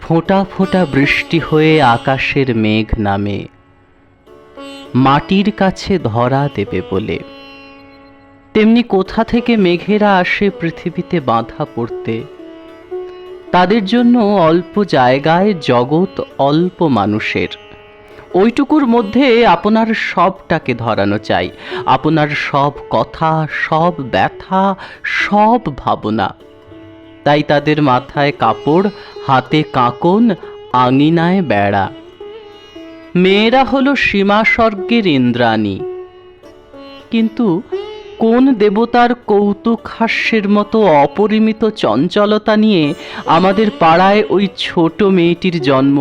ফোঁটা ফোঁটা বৃষ্টি হয়ে আকাশের মেঘ নামে মাটির কাছে ধরা দেবে বলে। তেমনি কোথা থেকে মেঘেরা আসে পৃথিবীতে বাঁধা পড়তে। তাদের জন্য অল্প জায়গায় জগৎ অল্প মানুষের, ওইটুকুর মধ্যে আপনার সবটাকে ধরানো চাই, আপনার সব কথা, সব ব্যথা, সব ভাবনা। তাই তাদের মাথায় কাপড়, হাতে কাঁকন, আঙিনায় বেড়া। মেয়েরা হলো সীমা স্বর্গের ইন্দ্রাণী। কিন্তু কোন দেবতার কৌতুক হাস্যের মতো অপরিমিত চঞ্চলতা নিয়ে আমাদের পাড়ায় ওই ছোট মেয়েটির জন্ম।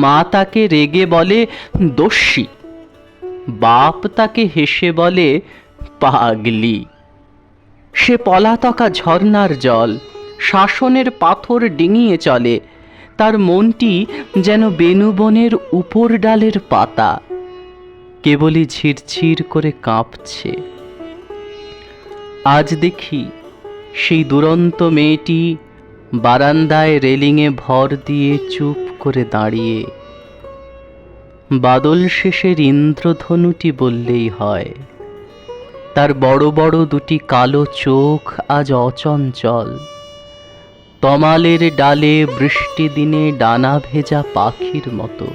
মা তাকে রেগে বলে দস্যি, বাপ তাকে হেসে বলে পাগলি। সে পলাতকা ঝর্ণার জল, শাসনের পাথর ডিঙিয়ে চলে। তার মনটি যেন বেনুবনের উপর ডালের পাতা, কেবলই ঝিরঝির করে কাঁপছে। আজ দেখি সেই দুরন্ত মেয়েটি বারান্দায় রেলিংয়ে ভর দিয়ে চুপ করে দাঁড়িয়ে। বাদল শেষের ইন্দ্রধনুটি বললেই হয়। তার বড় বড় দুটি কালো চোখ আজ অচঞ্চল, তমালের ডালে বৃষ্টি দিনে ডানা ভেজা পাখির মতো।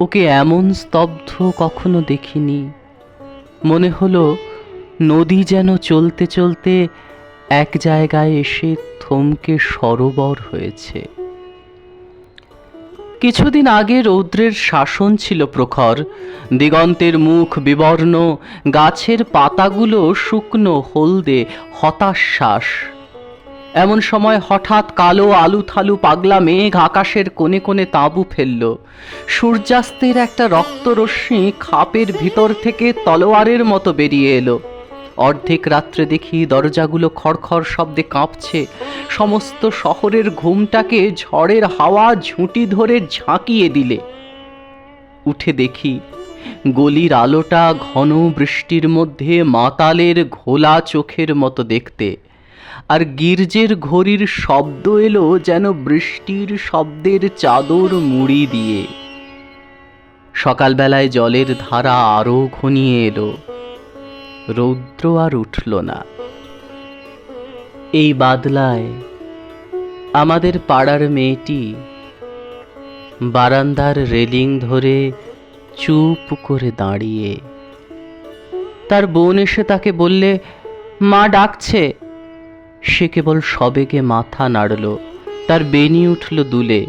ওকে এমন স্তব্ধ কখনো দেখিনি। মনে হলো নদী যেন চলতে চলতে এক জায়গায় এসে থমকে সরোবর হয়েছে। কিছুদিন আগে রৌদ্রের শাসন ছিল প্রখর, দিগন্তের মুখ বিবর্ণ, গাছের পাতাগুলো শুকনো হলদে হতাশ্বাস। এমন সময় হঠাৎ কালো আলুথালু পাগলা মেঘ আকাশের কোণে কোণে তাঁবু ফেলল। সূর্যাস্তের একটা রক্তরশ্মি খাপের ভিতর থেকে তলোয়ারের মতো বেরিয়ে এলো। অর্ধেক রাত্রে দেখি দরজাগুলো খড়খড় শব্দে কাঁপছে। সমস্ত শহরের ঘুমটাকে ঝড়ের হাওয়া ঝুঁটি ধরে ঝাঁকিয়ে দিলে। উঠে দেখি গলির আলোটা ঘন বৃষ্টির মধ্যে মাতালের ঘোলা চোখের মতো দেখতে, আর গির্জের ঘড়ির শব্দ এলো যেন বৃষ্টির শব্দের চাদর মুড়ি দিয়ে। সকালবেলায় জলের ধারা আরো ঘনিয়ে এলো। রৌদ্র আর উঠল না। এই বাদলায় আমাদের পাড়ার মেয়েটি বারান্দার রেলিং ধরে চুপ করে দাঁড়িয়ে। তার বোন এসে তাকে বললে মা ডাকছে। সে কেবল সবেগে মাথা নাড়ল, তার বেনি উঠল দুলে।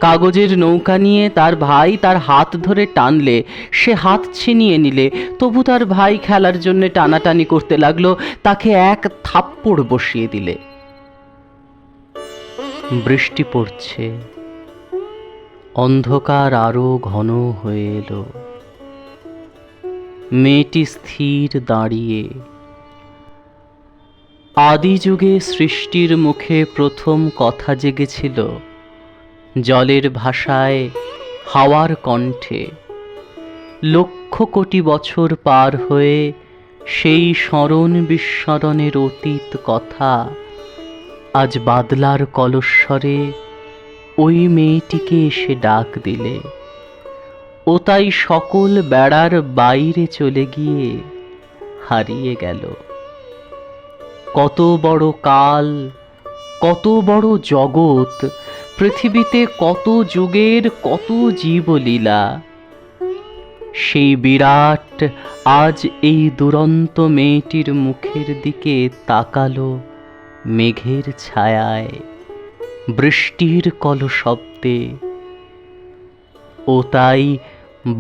কাগজের নৌকা নিয়ে তার ভাই তার হাত ধরে টানলে, সে হাত ছিনিয়ে নিলে। তবু তার ভাই খেলার জন্য টানাটানি করতে লাগলো, তাকে এক থাপ্পড় বসিয়ে দিলে। বৃষ্টি পড়ছে, অন্ধকার আরো ঘন হয়ে এলো। মেয়েটি স্থির দাঁড়িয়ে। আদি যুগে সৃষ্টির মুখে প্রথম কথা জেগেছিল, জলের ভাষায়, হাওয়ার কণ্ঠে। লক্ষ কোটি বছর পার হয়ে সেই স্মরণ বিস্মরণের অতীত কথা আজ বাদলার কলস্বরে ওই মেয়েটিকে এসে ডাক দিলে। ও তাই সকল বেড়ার বাইরে চলে গিয়ে হারিয়ে গেল। কত বড় কাল, কত বড় জগৎ, পৃথিবীতে কত যুগের কত জীবলীলা। সেই বিরাট আজ এই দুরন্ত মেয়েটির মুখের দিকে তাকালো মেঘের ছায়ায়, বৃষ্টির কলশব্দে। ও তাই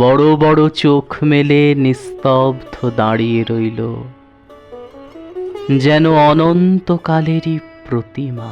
বড় বড় চোখ মেলে নিস্তব্ধ দাঁড়িয়ে রইল, যেন অনন্তকালেরই প্রতিমা।